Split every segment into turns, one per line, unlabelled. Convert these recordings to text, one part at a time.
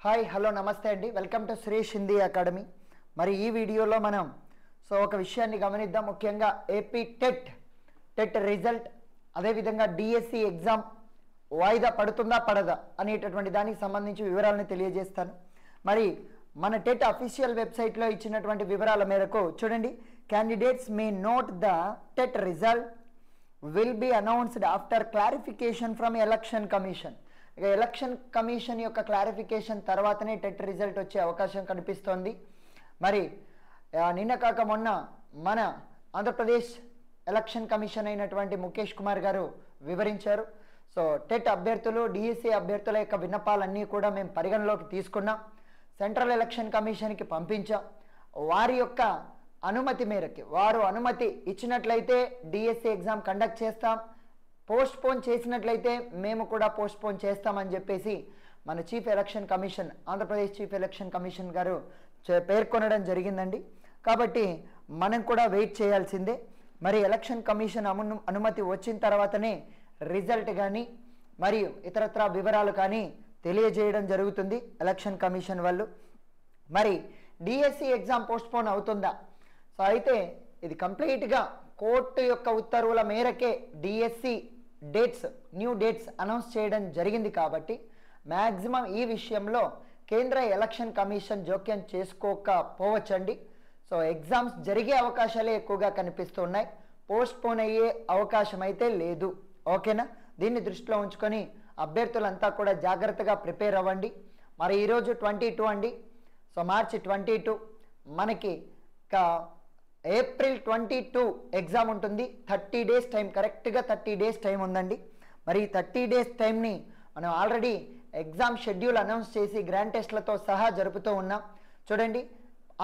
Hi hello నమస్తే అండి, welcome to Suresh Hindi academy. మరి ఈ వీడియోలో మనం ఒక విషయాన్ని గమనిద్దాం. ముఖ్యంగా ఏపీ టెట్ రిజల్ట్, అదేవిధంగా డిఎస్సి ఎగ్జామ్ వాయిదా పడుతుందా పడదా అనేటటువంటి దానికి సంబంధించి వివరాలను తెలియజేస్తాను. మరి మన టెట్ అఫీషియల్ వెబ్సైట్లో ఇచ్చినటువంటి వివరాల మేరకు చూడండి, candidates may not the TET result will be announced after clarification from election commission. ఇక ఎలక్షన్ కమిషన్ యొక్క క్లారిఫికేషన్ తర్వాతనే టెట్ రిజల్ట్ వచ్చే అవకాశం కనిపిస్తోంది. మరి నిన్న కాక మొన్న మన ఆంధ్రప్రదేశ్ ఎలక్షన్ కమిషన్ అయినటువంటి ముఖేష్ కుమార్ గారు వివరించారు. టెట్ అభ్యర్థులు, డిఎస్సి అభ్యర్థుల యొక్క విన్నపాలన్నీ కూడా మేము పరిగణలోకి తీసుకున్నాం, సెంట్రల్ ఎలక్షన్ కమిషన్కి పంపించాం. వారి యొక్క అనుమతి మేరకి, వారు అనుమతి ఇచ్చినట్లయితే డిఎస్సి ఎగ్జామ్ కండక్ట్ చేస్తాం, పోస్ట్ పోన్ చేసినట్లయితే మేము కూడా పోస్ట్ పోన్ చేస్తామని చెప్పేసి మన chief election commission, Andhra Pradesh chief election commission గారు పేర్కొనడం జరిగిందండి. కాబట్టి మనం కూడా వెయిట్ చేయాల్సిందే. మరి ఎలక్షన్ కమిషన్ అనుమతి వచ్చిన తర్వాతనే రిజల్ట్ కానీ మరియు ఇతరత్ర వివరాలు కానీ తెలియజేయడం జరుగుతుంది ఎలక్షన్ కమిషన్ వాళ్ళు. మరి డిఎస్సి ఎగ్జామ్ పోస్ట్ పోన్ అవుతుందా? అయితే ఇది కంప్లీట్గా కోర్టు యొక్క ఉత్తర్వుల మేరకే డిఎస్సి న్యూ డేట్స్ అనౌన్స్ చేయడం జరిగింది. కాబట్టి మ్యాక్సిమం ఈ విషయంలో కేంద్ర ఎలక్షన్ కమిషన్ జోక్యం చేసుకోకపోవచ్చండి. ఎగ్జామ్స్ జరిగే అవకాశాలే ఎక్కువగా కనిపిస్తున్నాయి, పోస్ట్ పోన్ అయ్యే అవకాశం అయితే లేదు. ఓకేనా? దీన్ని దృష్టిలో ఉంచుకొని అభ్యర్థులంతా కూడా జాగ్రత్తగా ప్రిపేర్ అవ్వండి. మరి ఈరోజు 22 అండి. మార్చి 22 మనకి ఏప్రిల్ 22 ఎగ్జామ్ ఉంటుంది. 30 డేస్ టైం, కరెక్ట్గా 30 డేస్ టైం ఉందండి. మరి 30 డేస్ టైంని మనం ఆల్రెడీ ఎగ్జామ్ షెడ్యూల్ అనౌన్స్ చేసి గ్రాండ్ టెస్ట్లతో సహా జరుపుతూ ఉన్నాం. చూడండి,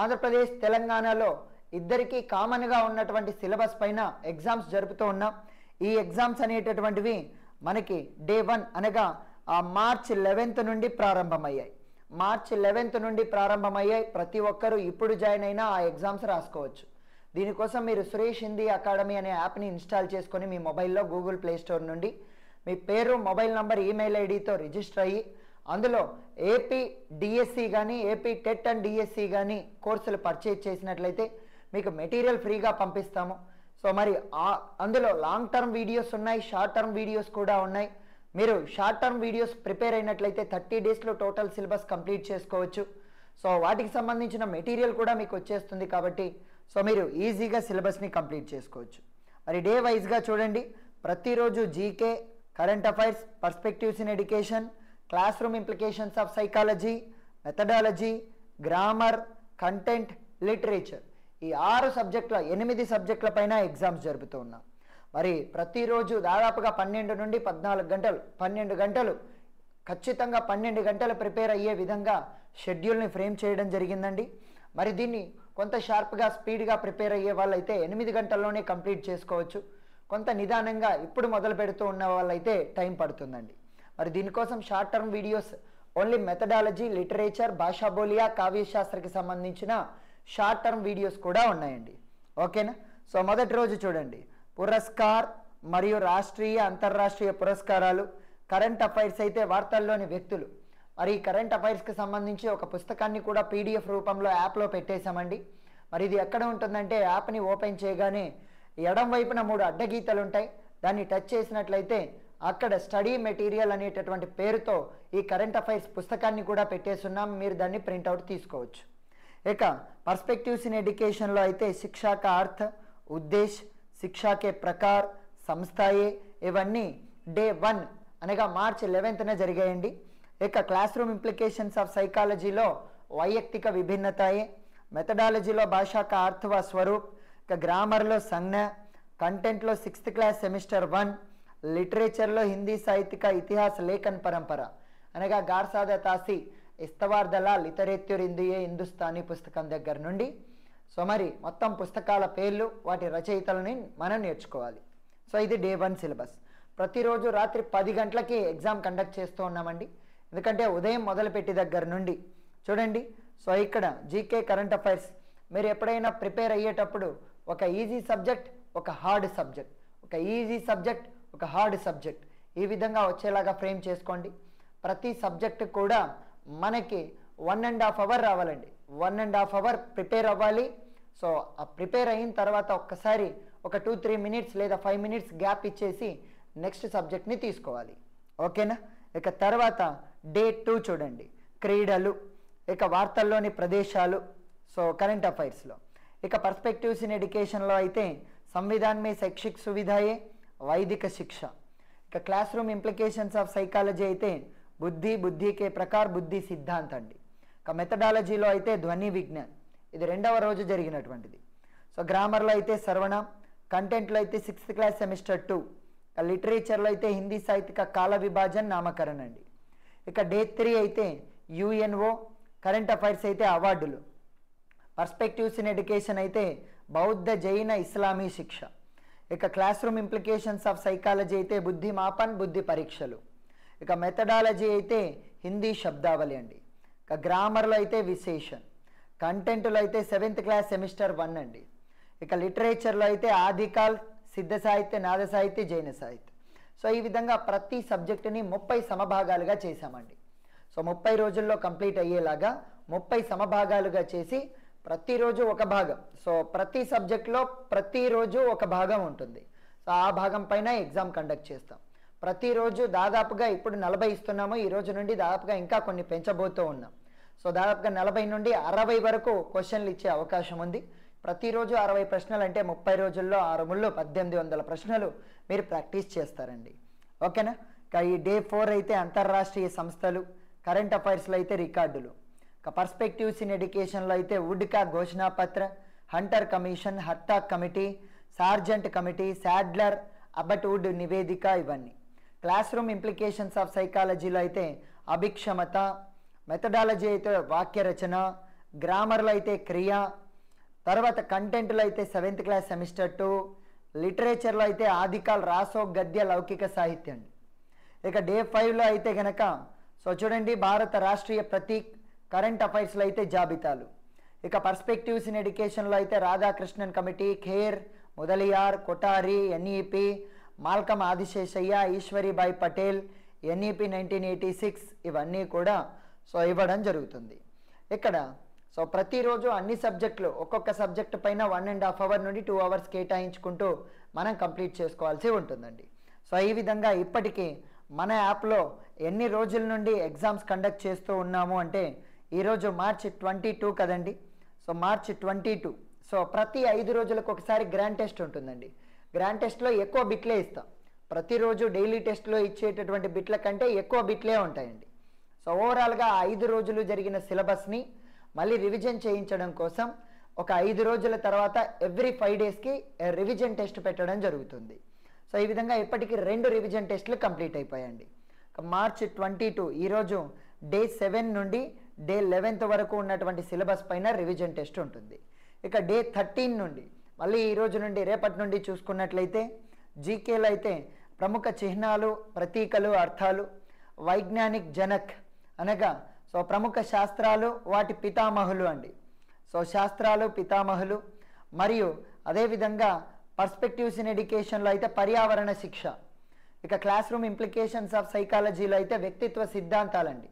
ఆంధ్రప్రదేశ్ తెలంగాణలో ఇద్దరికీ కామన్గా ఉన్నటువంటి సిలబస్ పైన ఎగ్జామ్స్ జరుపుతూ ఉన్నాం. ఈ ఎగ్జామ్స్ అనేటటువంటివి మనకి డే 1 అనగా మార్చ్ 11 నుండి ప్రారంభమయ్యాయి. మార్చ్ 11 నుండి ప్రారంభమయ్యాయి. ప్రతి ఒక్కరూ ఇప్పుడు జాయిన్ అయినా ఆ ఎగ్జామ్స్ రాసుకోవచ్చు. దీనికోసం మీరు సురేష్ హిందీ అకాడమీ అనే యాప్ని ఇన్స్టాల్ చేసుకొని మీ మొబైల్లో గూగుల్ ప్లే స్టోర్ నుండి మీ పేరు, మొబైల్ నంబర్, ఈమెయిల్ ఐడితో రిజిస్టర్ అయ్యి అందులో ఏపీ డిఎస్సి కానీ, ఏపీ టెట్ అండ్ డిఎస్సి కానీ కోర్సులు పర్చేజ్ చేసినట్లయితే మీకు మెటీరియల్ ఫ్రీగా పంపిస్తాము. మరి అందులో లాంగ్ టర్మ్ వీడియోస్ ఉన్నాయి, షార్ట్ టర్మ్ వీడియోస్ కూడా ఉన్నాయి. మీరు షార్ట్ టర్మ్ వీడియోస్ ప్రిపేర్ అయినట్లయితే 30 డేస్లో టోటల్ సిలబస్ కంప్లీట్ చేసుకోవచ్చు. వాటికి సంబంధించిన మెటీరియల్ కూడా మీకు వచ్చేస్తుంది. కాబట్టి మీరు ఈజీగా సిలబస్ని కంప్లీట్ చేసుకోవచ్చు. మరి డే వైజ్గా చూడండి, ప్రతిరోజు GK, current affairs, perspectives in education, class room implications of psychology, methodology, grammar, content, literature, ఈ 8 సబ్జెక్టుల పైన ఎగ్జామ్స్ జరుపుతూ ఉన్నాం. మరి ప్రతిరోజు దాదాపుగా 12 నుండి 14 గంటలు, 12 గంటలు, ఖచ్చితంగా 12 గంటలు ప్రిపేర్ అయ్యే విధంగా షెడ్యూల్ని ఫ్రేమ్ చేయడం జరిగిందండి. మరి దీన్ని కొంత షార్ప్గా, స్పీడ్గా ప్రిపేర్ అయ్యే వాళ్ళైతే 8 గంటల్లోనే కంప్లీట్ చేసుకోవచ్చు. కొంత నిదానంగా ఇప్పుడు మొదలు పెడుతూ ఉన్న వాళ్ళైతే టైం పడుతుందండి. మరి దీనికోసం short term videos only methodology, literature, భాషా బోలియా, కావ్యశాస్త్రకి సంబంధించిన షార్ట్ టర్మ్ వీడియోస్ కూడా ఉన్నాయండి. ఓకేనా? మొదటి రోజు చూడండి, పురస్కార్ మరియు రాష్ట్రీయ, అంతర్రాష్ట్రీయ పురస్కారాలు. కరెంట్ అఫైర్స్ అయితే వార్తల్లోని వ్యక్తులు. మరి ఈ కరెంట్ అఫైర్స్కి సంబంధించి ఒక పుస్తకాన్ని కూడా పీడిఎఫ్ రూపంలో యాప్లో పెట్టేశామండి. మరి ఇది ఎక్కడ ఉంటుందంటే యాప్ని ఓపెన్ చేయగానే ఎడం వైపున 3 అడ్డగీతలు ఉంటాయి. దాన్ని టచ్ చేసినట్లయితే అక్కడ స్టడీ మెటీరియల్ అనేటటువంటి పేరుతో ఈ కరెంట్ అఫైర్స్ పుస్తకాన్ని కూడా పెట్టేస్తున్నాం. మీరు దాన్ని ప్రింట్అవుట్ తీసుకోవచ్చు. ఇక పర్స్పెక్టివ్స్ ఇన్ ఎడ్యుకేషన్లో అయితే శిక్షా కా అర్థ, ఉద్దేశ్, శిక్షా కే ప్రకార్, సంస్థాయే, ఇవన్నీ డే 1 అనగా మార్చ్ 11న జరిగాయండి. ఇక క్లాస్ రూమ్ ఇంప్లికేషన్స్ ఆఫ్ సైకాలజీలో వైయక్తిక విభిన్నతాయే, మెథడాలజీలో భాషా కా అర్థ వ స్వరూప్, ఇక గ్రామర్లో సంజ్ఞ, కంటెంట్లో 6th క్లాస్ సెమిస్టర్ 1, లిటరేచర్లో హిందీ సాహిత్యక ఇతిహాస లేఖన్ పరంపర అనగా గార్సాద తాసి ఇస్తవార్దల లిటరేత్యుర్ హిందీయే హిందుస్థానీ పుస్తకం దగ్గర నుండి మరి మొత్తం పుస్తకాల పేర్లు, వాటి రచయితలని మనం నేర్చుకోవాలి. ఇది డే 1 సిలబస్. ప్రతిరోజు రాత్రి 10 గంటలకి ఎగ్జామ్ కండక్ట్ చేస్తూ ఉన్నామండి. ఎందుకంటే ఉదయం మొదలుపెట్టి దగ్గర నుండి చూడండి. ఇక్కడ జీకే, కరెంట్ అఫైర్స్ మీరు ఎప్పుడైనా ప్రిపేర్ అయ్యేటప్పుడు ఒక ఈజీ సబ్జెక్ట్, ఒక హార్డ్ సబ్జెక్ట్, ఒక ఈజీ సబ్జెక్ట్, ఒక హార్డ్ సబ్జెక్ట్, ఈ విధంగా వచ్చేలాగా ఫ్రేమ్ చేసుకోండి. ప్రతి సబ్జెక్ట్ కూడా మనకి 1.5 అవర్ రావాలండి. 1.5 అవర్ ప్రిపేర్ అవ్వాలి. సో ఆ ప్రిపేర్ అయిన తర్వాత ఒక్కసారి ఒక 2-3 మినిట్స్ లేదా 5 మినిట్స్ గ్యాప్ ఇచ్చేసి నెక్స్ట్ సబ్జెక్ట్ని తీసుకోవాలి. ఓకేనా? ఇక తర్వాత డే 2 చూడండి, క్రీడలు, ఇక వార్తల్లోని ప్రదేశాలు, సో కరెంట్ అఫైర్స్లో. ఇక పర్స్పెక్టివ్స్ ఇన్ ఎడ్యుకేషన్లో అయితే సంవిధాన్ మే శైక్షిక్ సువిధాయే వైదిక శిక్ష. ఇక class room implications of psychology అయితే బుద్ధికే ప్రకార్ బుద్ధి సిద్ధాంత్ అండి. ఇక మెథడాలజీలో అయితే ధ్వని విజ్ఞాన్, ఇది 2వ రోజు జరిగినటువంటిది. సో గ్రామర్లో అయితే సర్వనామ్, కంటెంట్లో అయితే 6th క్లాస్ సెమిస్టర్ 2, లిటరేచర్లో అయితే హిందీ సాహిత్యక కాల విభాజన్ నామకరణ అండి. ఇక డే 3 అయితే యుఎన్ఓ, కరెంట్ అఫైర్స్ అయితే అవార్డులు, పర్స్పెక్టివ్స్ ఇన్ ఎడ్యుకేషన్ అయితే బౌద్ధ జైన ఇస్లామీ శిక్ష. ఇక class room implications of psychology అయితే బుద్ధి మాపన్, బుద్ధి పరీక్షలు. ఇక మెథడాలజీ అయితే హిందీ శబ్దావళి అండి. ఇక గ్రామర్లో అయితే విశేషణ్, కంటెంట్లో అయితే 7th క్లాస్ సెమిస్టర్ 1 అండి. ఇక లిటరేచర్లో అయితే ఆదికాల్, సిద్ధ సాహిత్య, నాద సాహిత్య, జైన సాహిత్య. సో ఈ విధంగా ప్రతి సబ్జెక్టుని 30 సమభాగాలుగా చేశామండి. సో 30 రోజుల్లో కంప్లీట్ అయ్యేలాగా 30 సమభాగాలుగా చేసి ప్రతిరోజు ఒక భాగం, సో ప్రతి సబ్జెక్ట్లో ప్రతిరోజు ఒక భాగం ఉంటుంది. సో ఆ భాగం పైన ఎగ్జామ్ కండక్ట్ చేస్తాం. ప్రతిరోజు దాదాపుగా ఇప్పుడు 40 ఇస్తున్నాము, ఈ రోజు నుండి దాదాపుగా ఇంకా కొన్ని పెంచబోతూ ఉన్నాం. సో దాదాపుగా 40 నుండి 60 వరకు క్వశ్చన్లు ఇచ్చే అవకాశం ఉంది. ప్రతిరోజు 60 ప్రశ్నలు అంటే 30 రోజుల్లో 6 ముళ్ళు 1800 ప్రశ్నలు మీరు ప్రాక్టీస్ చేస్తారండి. ఓకేనా? ఈ డే 4 అయితే అంతర్రాష్ట్రీయ సంస్థలు, కరెంట్ అఫైర్స్లో అయితే రికార్డులు, పర్స్పెక్టివ్స్ ఇన్ ఎడ్యుకేషన్లో అయితే వుడ్ కా ఘోషణా పత్ర, Hunter commission, Hartog committee, Sargent committee, Sadler, Abbott Wood నివేదిక, ఇవన్నీ. క్లాస్ రూమ్ ఇంప్లికేషన్స్ ఆఫ్ సైకాలజీలో అయితే అభిక్షమత, మెథడాలజీ అయితే వాక్య రచన, గ్రామర్లో అయితే క్రియ, తర్వాత కంటెంట్లో అయితే 7th క్లాస్ సెమిస్టర్ 2, లిటరేచర్లో అయితే ఆదికాల్, రాసో, గద్య, లౌకిక సాహిత్యం అండి. ఇక డే 5లో అయితే కనుక సో చూడండి, భారత రాష్ట్రీయ ప్రతీక్, కరెంట్ అఫైర్స్లో అయితే జాబితాలు. ఇక పర్స్పెక్టివ్స్ ఇన్ ఎడ్యుకేషన్లో అయితే Radhakrishnan committee, Kher, Mudaliar, Kothari, NEP, Malcolm Adiseshaiah, Eshwari Bai Patel, NEP 1986, ఇవన్నీ కూడా సో ఇవ్వడం జరుగుతుంది. ఇక్కడ సో ప్రతిరోజు అన్ని సబ్జెక్టులు ఒక్కొక్క సబ్జెక్టు పైన 1.5 అవర్ నుండి 2 అవర్స్ కేటాయించుకుంటూ మనం కంప్లీట్ చేసుకోవాల్సి ఉంటుందండి. సో ఈ విధంగా ఇప్పటికీ మన యాప్లో ఎన్ని రోజుల నుండి ఎగ్జామ్స్ కండక్ట్ చేస్తూ ఉన్నాము అంటే ఈరోజు మార్చ్ 22 కదండి. సో మార్చ్ 22, సో ప్రతి 5 రోజులకు ఒకసారి గ్రాండ్ టెస్ట్ ఉంటుందండి. గ్రాండ్ టెస్ట్లో ఎక్కువ బిట్లే ఇస్తాం. ప్రతిరోజు డైలీ టెస్ట్లో ఇచ్చేటటువంటి బిట్ల కంటే ఎక్కువ బిట్లే ఉంటాయండి. సో ఓవరాల్గా 5 రోజులు జరిగిన సిలబస్ని మళ్ళీ రివిజన్ చేయించడం కోసం ఒక 5 రోజుల తర్వాత ఎవ్రీ 5 డేస్కి రివిజన్ టెస్ట్ పెట్టడం జరుగుతుంది. సో ఈ విధంగా ఇప్పటికీ 2 రివిజన్ టెస్టులు కంప్లీట్ అయిపోయాయండి. మార్చ్ 22 ఈరోజు డే 7 నుండి డే 11th వరకు ఉన్నటువంటి సిలబస్ పైన రివిజన్ టెస్ట్ ఉంటుంది. ఇక డే 13 నుండి మళ్ళీ ఈ రోజు నుండి రేపటి నుండి చూసుకున్నట్లయితే జీకేలో అయితే ప్రముఖ చిహ్నాలు, ప్రతీకలు, అర్థాలు, వైజ్ఞానిక్ జనక్ అనగా సో ప్రముఖ శాస్త్రాలు, వాటి పితామహులు అండి. సో శాస్త్రాలు, పితామహులు, మరియు అదేవిధంగా పర్స్పెక్టివ్స్ ఇన్ ఎడ్యుకేషన్లో అయితే పర్యావరణ శిక్ష. ఇక క్లాస్ రూమ్ ఇంప్లికేషన్స్ ఆఫ్ సైకాలజీలో అయితే వ్యక్తిత్వ సిద్ధాంతాలండి.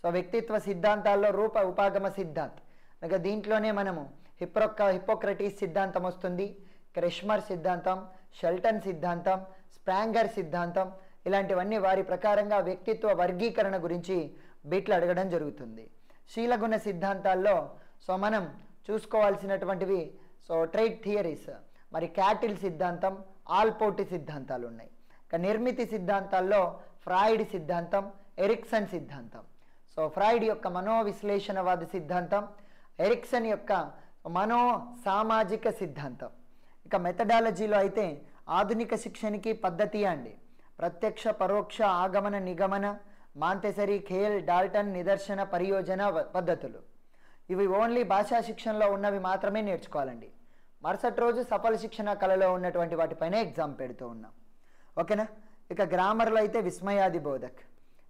సో వ్యక్తిత్వ సిద్ధాంతాల్లో రూప ఉపాగమ సిద్ధాంత్, ఇక దీంట్లోనే మనము హిప్పోక్రటీస్ సిద్ధాంతం వస్తుంది, క్రెష్మర్ సిద్ధాంతం, షెల్టన్ సిద్ధాంతం, స్ప్రాంగర్ సిద్ధాంతం, ఇలాంటివన్నీ వారి ప్రకారంగా వ్యక్తిత్వ వర్గీకరణ గురించి బిట్లు అడగడం జరుగుతుంది. శీలగుణ సిద్ధాంతాల్లో సో మనం చూసుకోవాల్సినటువంటివి సో ట్రైట్ థియరీస్, మరి క్యాటిల్ సిద్ధాంతం, ఆల్పోర్ట్ సిద్ధాంతాలు ఉన్నాయి. ఇక నిర్మితి సిద్ధాంతాల్లో ఫ్రాయిడ్ సిద్ధాంతం, ఎరిక్సన్ సిద్ధాంతం. సో ఫ్రాయిడ్ యొక్క మనోవిశ్లేషణవాద సిద్ధాంతం, ఎరిక్సన్ యొక్క మనో సామాజిక సిద్ధాంతం. ఇక మెథడాలజీలో అయితే ఆధునిక శిక్షణకి పద్ధతి అండి. ప్రత్యక్ష, పరోక్ష, ఆగమన, నిగమన, మాంటెసరీ, ఖేల్, డాల్టన్, నిదర్శన, పరియోజన పద్ధతులు. ఇవి ఓన్లీ భాషా శిక్షణలో ఉన్నవి మాత్రమే నేర్చుకోవాలండి. మరుసటి రోజు సఫల శిక్షణ కళలో ఉన్నటువంటి వాటిపైన ఎగ్జామ్ పెడుతూ ఉన్నాం. ఓకేనా? ఇక గ్రామర్లో అయితే విస్మయాది బోధక్.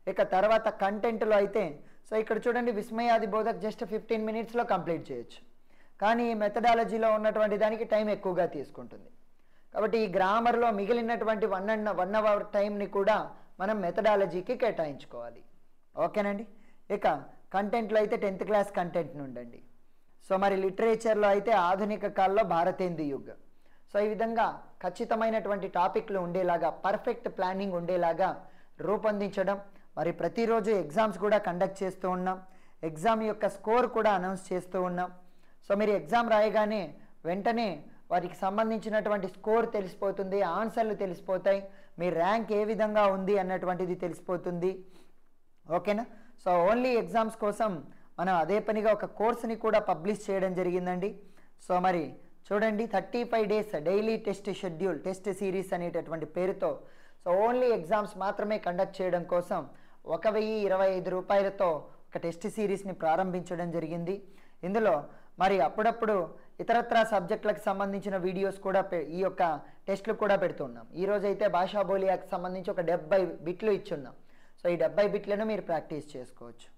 ఇక తర్వాత కంటెంట్లో అయితే సో ఇక్కడ చూడండి, విస్మయాది బోధక్ జస్ట్ 15 మినిట్స్లో కంప్లీట్ చేయొచ్చు. కానీ మెథడాలజీలో ఉన్నటువంటి దానికి టైం ఎక్కువగా తీసుకుంటుంది. కాబట్టి ఈ గ్రామర్లో మిగిలినటువంటి 1 అవర్ టైంని కూడా మనం మెథడాలజీకి కేటాయించుకోవాలి. ఓకేనండి? ఇక కంటెంట్లో అయితే 10th క్లాస్ కంటెంట్ నుండండి. సో మరి లిటరేచర్లో అయితే ఆధునిక కాలంలో భారతేందు యుగ్. సో ఈ విధంగా ఖచ్చితమైనటువంటి టాపిక్లు ఉండేలాగా పర్ఫెక్ట్ ప్లానింగ్ ఉండేలాగా రూపొందించడం, మరి ప్రతిరోజు ఎగ్జామ్స్ కూడా కండక్ట్ చేస్తూ ఉన్నాం. ఎగ్జామ్ యొక్క స్కోర్ కూడా అనౌన్స్ చేస్తూ ఉన్నాం. సో మీరు ఎగ్జామ్ రాయగానే వెంటనే వారికి సంబంధించినటువంటి స్కోర్ తెలిసిపోతుంది, ఆన్సర్లు తెలిసిపోతాయి, మీ ర్యాంక్ ఏ విధంగా ఉంది అన్నటువంటిది తెలిసిపోతుంది. ఓకేనా? సో ఓన్లీ ఎగ్జామ్స్ కోసం మనం అదే పనిగా ఒక కోర్సుని కూడా పబ్లిష్ చేయడం జరిగిందండి. సో మరి చూడండి, 35 days daily test schedule, test series అనేటటువంటి పేరుతో సో ఓన్లీ ఎగ్జామ్స్ మాత్రమే కండక్ట్ చేయడం కోసం 1025 రూపాయలతో ఒక టెస్ట్ సిరీస్ని ప్రారంభించడం జరిగింది. ఇందులో మరి అప్పుడప్పుడు ఇతరత్రా సబ్జెక్టులకు సంబంధించిన వీడియోస్ కూడా ఈ యొక్క టెస్ట్లు కూడా పెడుతున్నాం. ఈరోజు అయితే భాషా బోలియాకి సంబంధించి ఒక 70 బిట్లు ఇచ్చున్నాం. సో ఈ 70 బిట్లను మీరు ప్రాక్టీస్ చేసుకోవచ్చు.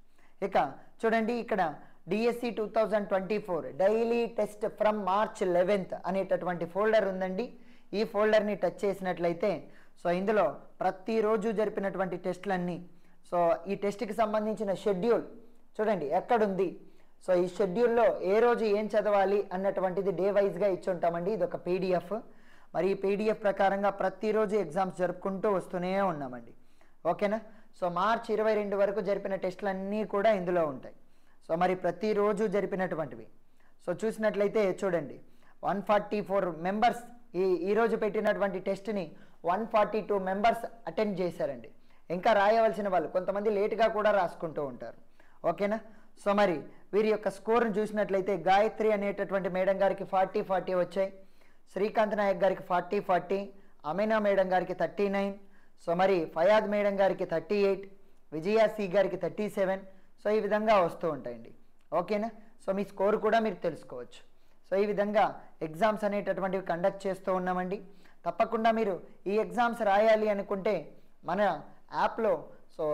ఇక చూడండి, ఇక్కడ DSC 2024 daily test from March 11th అనేటటువంటి ఫోల్డర్ ఉందండి. ఈ ఫోల్డర్ని టచ్ చేసినట్లయితే సో ఇందులో ప్రతిరోజు జరిపినటువంటి టెస్టులన్నీ, సో ఈ టెస్ట్కి సంబంధించిన షెడ్యూల్ చూడండి ఎక్కడుంది. సో ఈ షెడ్యూల్లో ఏ రోజు ఏం చదవాలి అన్నటువంటిది డే వైజ్గా ఇచ్చి ఉంటామండి. ఇది ఒక పీడిఎఫ్. మరి ఈ పీడిఎఫ్ ప్రకారంగా ప్రతిరోజు ఎగ్జామ్స్ జరుపుకుంటూ వస్తూనే ఉన్నామండి. ఓకేనా? సో మార్చ్ 22 వరకు జరిపిన టెస్టులన్నీ కూడా ఇందులో ఉంటాయి. సో మరి ప్రతిరోజు జరిపినటువంటివి సో చూసినట్లయితే చూడండి, 144 మెంబర్స్ ఈరోజు పెట్టినటువంటి టెస్ట్ని 142 మెంబర్స్ అటెండ్ చేశారండి. ఇంకా రాయవలసిన వాళ్ళు కొంతమంది లేటుగా కూడా రాసుకుంటూ ఉంటారు. ఓకేనా? సో మరి వీరి యొక్క స్కోర్ను చూసినట్లయితే గాయత్రి అనేటటువంటి మేడం గారికి 40 వచ్చాయి, శ్రీకాంత్ నాయక్ గారికి 40, అమీనా మేడం గారికి 39, సో మరి ఫయాద్ మేడం గారికి 38, విజయ సి గారికి 37. సో ఈ విధంగా వస్తూ ఉంటాయండి. ఓకేనా? సో మీ స్కోర్ కూడా మీరు తెలుసుకోవచ్చు. సో ఈ విధంగా ఎగ్జామ్స్ అనేటటువంటివి కండక్ట్ చేస్తూ ఉన్నామండి. తప్పకుండా మీరు ఈ ఎగ్జామ్స్ రాయాలి అనుకుంటే మన యాప్లో సో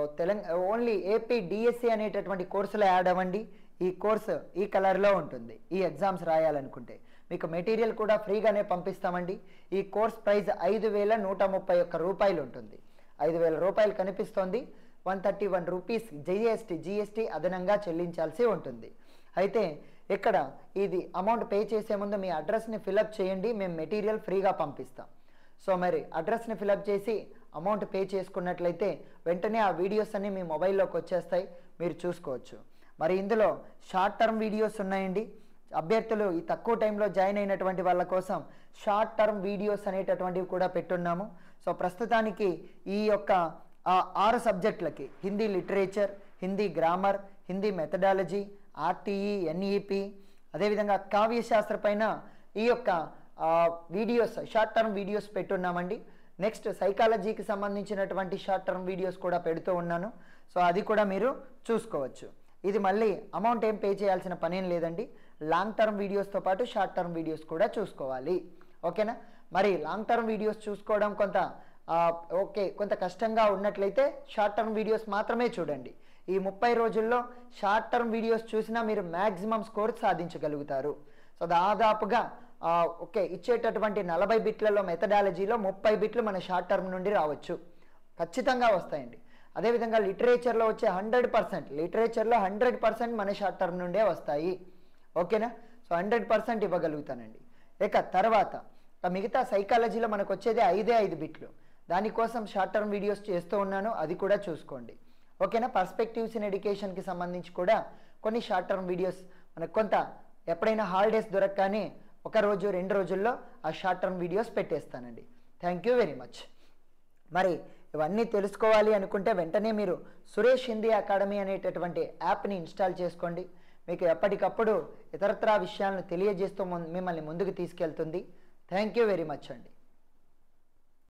ఓన్లీ ఏపీ డిఎస్సి అనేటటువంటి కోర్సులో యాడ్ అవ్వండి. ఈ కోర్సు ఈ కలర్లో ఉంటుంది. ఈ ఎగ్జామ్స్ రాయాలనుకుంటే మీకు మెటీరియల్ కూడా ఫ్రీగానే పంపిస్తామండి. ఈ కోర్స్ ప్రైస్ 5,131 రూపాయలు ఉంటుంది. 5,000 రూపాయలు కనిపిస్తోంది. 131 రూపీస్ జిఎస్టీ అదనంగా చెల్లించాల్సి ఉంటుంది. అయితే ఇక్కడ ఇది అమౌంట్ పే చేసే ముందు మీ అడ్రస్ని ఫిలప్ చేయండి, మేము మెటీరియల్ ఫ్రీగా పంపిస్తాం. సో మరి అడ్రస్ని ఫిలప్ చేసి అమౌంట్ పే చేసుకున్నట్లయితే వెంటనే ఆ వీడియోస్ అన్నీ మీ మొబైల్లోకి వచ్చేస్తాయి, మీరు చూసుకోవచ్చు. మరి ఇందులో షార్ట్ టర్మ్ వీడియోస్ ఉన్నాయండి. అభ్యర్థులు ఈ తక్కువ టైంలో జాయిన్ అయినటువంటి వాళ్ళ కోసం షార్ట్ టర్మ్ వీడియోస్ అనేటటువంటివి కూడా పెట్టున్నాము. సో ప్రస్తుతానికి ఈ యొక్క 6 సబ్జెక్టులకి Hindi literature, Hindi grammar, Hindi methodology, RTE, NEP, అదేవిధంగా కావ్యశాస్త్ర పైన ఈ యొక్క వీడియోస్ షార్ట్ టర్మ్ వీడియోస్ పెట్టున్నామండి. నెక్స్ట్ సైకాలజీకి సంబంధించినటువంటి షార్ట్ టర్మ్ వీడియోస్ కూడా పెడుతూ ఉన్నాను. సో అది కూడా మీరు చూసుకోవచ్చు. ఇది మళ్ళీ అమౌంట్ ఏం పే చేయాల్సిన పనేం లేదండి. లాంగ్ టర్మ్ వీడియోస్తో పాటు షార్ట్ టర్మ్ వీడియోస్ కూడా చూసుకోవాలి. ఓకేనా? మరి లాంగ్ టర్మ్ వీడియోస్ చూసుకోవడం కొంత కష్టంగా ఉన్నట్లయితే షార్ట్ టర్మ్ వీడియోస్ మాత్రమే చూడండి. ఈ 30 రోజుల్లో షార్ట్ టర్మ్ వీడియోస్ చూసినా మీరు మ్యాక్సిమం స్కోర్ సాధించగలుగుతారు. సో దాదాపుగా ఇచ్చేటటువంటి 40 బిట్లలో మెథడాలజీలో 30 బిట్లు మన షార్ట్ టర్మ్ నుండి రావచ్చు, ఖచ్చితంగా వస్తాయండి. అదేవిధంగా లిటరేచర్లో వచ్చే 100%, లిటరేచర్లో 100% మన షార్ట్ టర్మ్ నుండే వస్తాయి. ఓకేనా? సో 100% ఇవ్వగలుగుతానండి. ఇక తర్వాత మిగతా సైకాలజీలో మనకు వచ్చేది 5 బిట్లు. దానికోసం షార్ట్ టర్మ్ వీడియోస్ చేస్తూ ఉన్నాను, అది కూడా చూసుకోండి. ఓకేనా? పర్స్పెక్టివ్స్ ఇన్ ఎడ్యుకేషన్కి సంబంధించి కూడా కొన్ని షార్ట్ టర్మ్ వీడియోస్ మనకు ఎప్పుడైనా హాలిడేస్ దొరకగానే 1 రోజు 2 రోజుల్లో ఆ షార్ట్ టర్మ్ వీడియోస్ పెట్టేస్తానండి. Thank you very much. మరి ఇవన్నీ తెలుసుకోవాలి అనుకుంటే వెంటనే మీరు సురేష్ హిందీ అకాడమీ అనేటటువంటి యాప్ని ఇన్స్టాల్ చేసుకోండి. మీకు ఎప్పటికప్పుడు ఇతరత్రా విషయాలను తెలియజేస్తూ మిమ్మల్ని ముందుకు తీసుకెళ్తుంది. థ్యాంక్ యూ వెరీ మచ్ అండి.